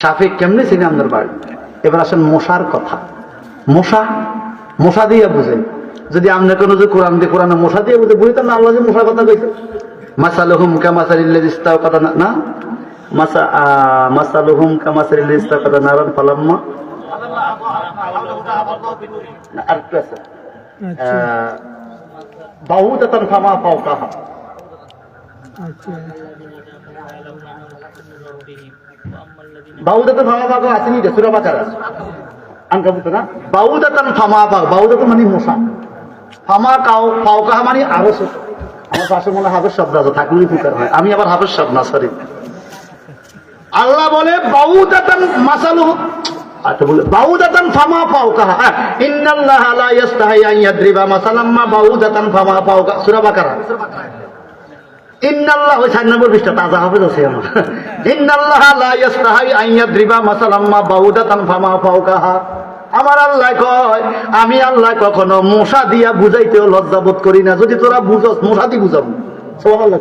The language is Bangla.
সাফিক কেমনে চিনি আপনার বাড়ি? এবার আসেন মশার কথা। মশা মশা দিয়ে বুঝে, যদি আপনি কোনো যে কোরআন দিয়ে কোরআনে মশা দিয়ে বুঝে বুঝতাম না আল্লাহ যে মশার কথা কইছে। মাসালুহুম কামাসালিল্লাযী ইস্তাওকাদা না মাসালুহুম কামাসালিল্লাযী ইস্তাওকাদা নারান ফালাম্মা আরেকটু আছে বাউদাতান ফামা ফাওকাহা। বাউদাতান ফামা ফাওকাহা আসেনি রে সূরা বাকারা আনকাবুত না। বাউদাতান ফামা ফাওকা, বাউদাতান মানে মশা, ফামা ফাওকাহা মানে আরো ছোট। আমার পাশে মনে হাফেজ শব্দ আছে, থাকলেই পুকার হয়, আমি আবার হাফেজ শব্দ না, সরি। আল্লাহ বলে বাউদাতান মাসালুহু, আচ্ছা বলে বাউদাতান ফামা ফাওকাহা। ইন্নাল্লাহা লা ইস্তাহি আন ইয়াদরিবা মাসালাম মা বাউদাতান ফামা ফাওকা, সূরা বাকারা। ইন্নাল্লাহ, ওই 4 নম্বর পৃষ্ঠা, তাজা হাফেজ আছে আমার। ইন্নাল্লাহা লা ইস্তাহি আন ইয়াদরিবা মাসালাম মা বাউদাতান ফামা ফাওকাহা। আমার আল্লাহ কয়, আমি আল্লাহ কখনো মশা দিয়া বুঝাইতেও লজ্জা বোধ করি না। যদি তোরা বুঝস মশা দিয়ে বুঝাবো। সুবহানাল্লাহ।